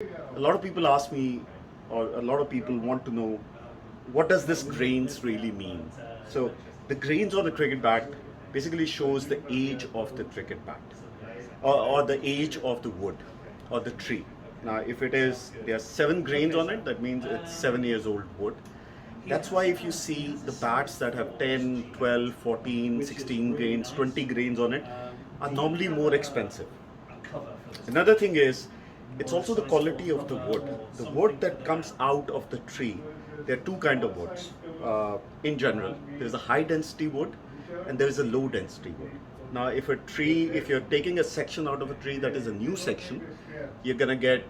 A lot of people ask me, or a lot of people want to know, what does this grains really mean? So the grains on the cricket bat basically shows the age of the cricket bat, or the age of the wood or the tree. Now, if it is there are 7 grains on it, that means it's 7 years old wood. That's why if you see the bats that have 10, 12, 14, 16 grains, 20 grains on it, are normally more expensive. Another thing is, it's also the quality of the wood. The wood that comes out of the tree, there are two kind of woods. In general, there's a high density wood and there is a low density wood. Now, if you're taking a section out of a tree that is a new section, you're gonna get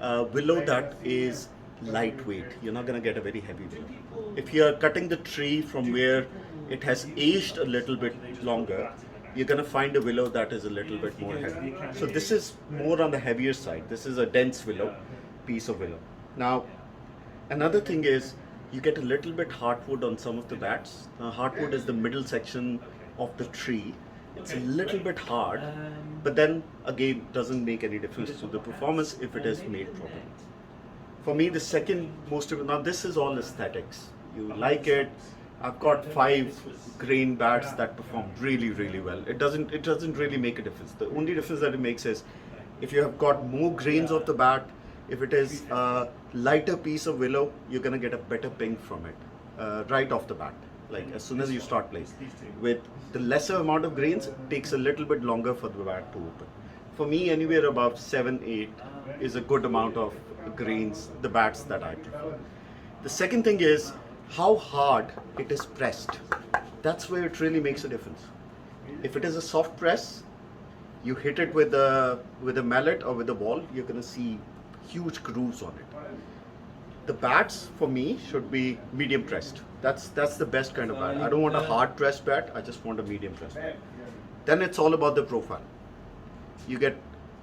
willow that is lightweight. You're not gonna get a very heavy willow. If you're cutting the tree from where it has aged a little bit longer, you're going to find a willow that is a little bit more heavy. So this is more on the heavier side. This is a dense willow, piece of willow. Now, another thing is you get a little bit heartwood on some of the bats. Now, heartwood is the middle section of the tree. It's a little bit hard, but then again, doesn't make any difference to the performance if it is made properly. For me, the second most important, now this is all aesthetics. You like it. I've got 5 grain bats that perform really, really well. It doesn't really make a difference. The only difference that it makes is if you have got more grains of the bat, if it is a lighter piece of willow, you're gonna get a better ping from it right off the bat. Like as soon as you start playing. With the lesser amount of grains, it takes a little bit longer for the bat to open. For me, anywhere above 7, 8 is a good amount of grains, the bats that I prefer. The second thing is how hard it is pressed. That's where it really makes a difference. If it is a soft press, you hit it with a mallet or with a ball, you're gonna see huge grooves on it. The bats for me should be medium pressed. That's the best kind of bat. I don't want a hard pressed bat, I just want a medium pressed bat. Then it's all about the profile. You get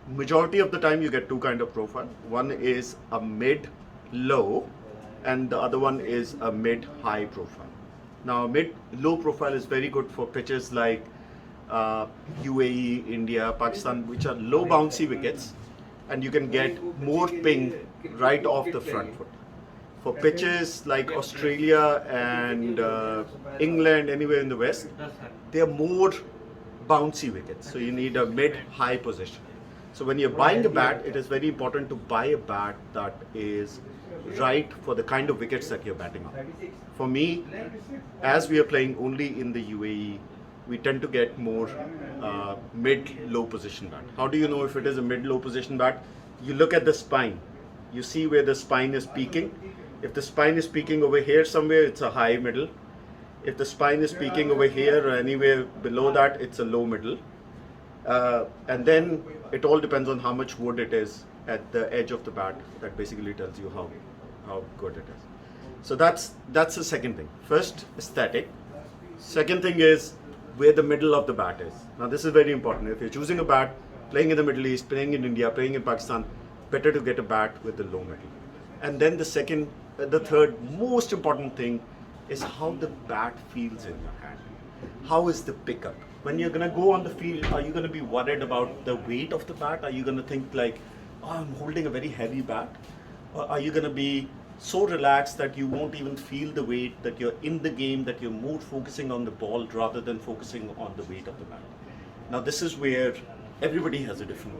majority of the time you get two kind of profile. One is a mid low and the other one is a mid-high profile. Now, mid-low profile is very good for pitches like UAE, India, Pakistan, which are low bouncy wickets, and you can get more ping right off the front foot. For pitches like Australia and England, anywhere in the West, they are more bouncy wickets, so you need a mid-high position. So when you're buying a bat, it is very important to buy a bat that is right for the kind of wickets that you're batting on. For me, as we are playing only in the UAE, we tend to get more mid-low position bat. How do you know if it is a mid-low position bat? You look at the spine. You see where the spine is peaking. If the spine is peaking over here somewhere, it's a high middle. If the spine is peaking over here or anywhere below that, it's a low middle. And then it all depends on how much wood it is at the edge of the bat. That basically tells you how good it is. So that's the second thing. First, aesthetic. Second thing is where the middle of the bat is. Now this is very important. If you're choosing a bat, playing in the Middle East, playing in India, playing in Pakistan, better to get a bat with the low middle. And then the third most important thing is how the bat feels in your hand. How is the pickup? When you're gonna go on the field, are you gonna be worried about the weight of the bat? Are you gonna think like, oh, I'm holding a very heavy bat? Or are you gonna be so relaxed that you won't even feel the weight, that you're in the game, that you're more focusing on the ball rather than focusing on the weight of the bat? Now this is where everybody has a different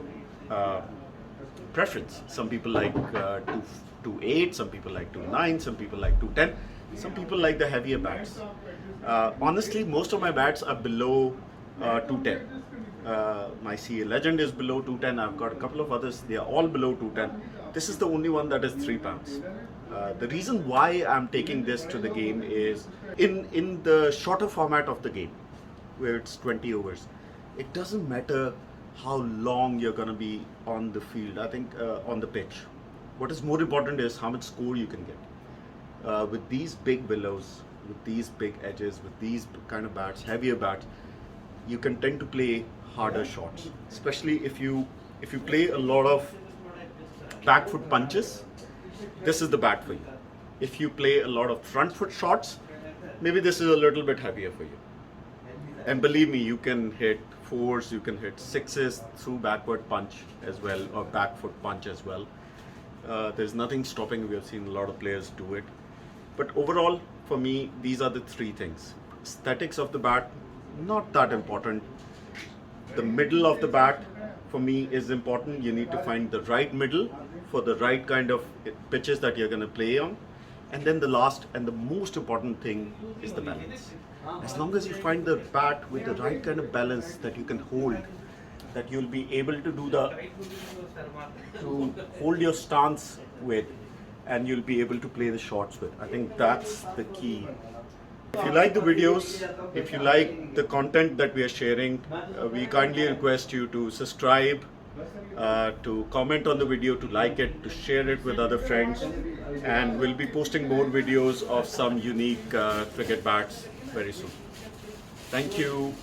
preference. Some people like 2.8, some people like 2.9, some people like 2.10, some people like the heavier bats. Honestly, most of my bats are below 210. My CA Legend is below 210. I've got a couple of others, they are all below 210. This is the only one that is 3 pounds. The reason why I'm taking this to the game is in the shorter format of the game, where it's 20 overs, it doesn't matter how long you're going to be on the field, I think on the pitch. What is more important is how much score you can get. With these big willows, with these big edges, with these kind of bats, heavier bats, you can tend to play harder shots. Especially if you play a lot of back foot punches, this is the bat for you. If you play a lot of front foot shots, maybe this is a little bit heavier for you. And believe me, you can hit 4s, you can hit 6s through backward punch as well, or back foot punch as well. There's nothing stopping. We have seen a lot of players do it. But overall, for me, these are the three things. Aesthetics of the bat, not that important. The middle of the bat, for me, is important. You need to find the right middle for the right kind of pitches that you're going to play on. And then the last and the most important thing is the balance. As long as you find the bat with the right kind of balance that you can hold, that you'll be able to do to hold your stance with, and you'll be able to play the shots with. I think that's the key. If you like the videos, if you like the content that we are sharing, we kindly request you to subscribe, to comment on the video, to like it, to share it with other friends, and we'll be posting more videos of some unique cricket bats very soon. Thank you.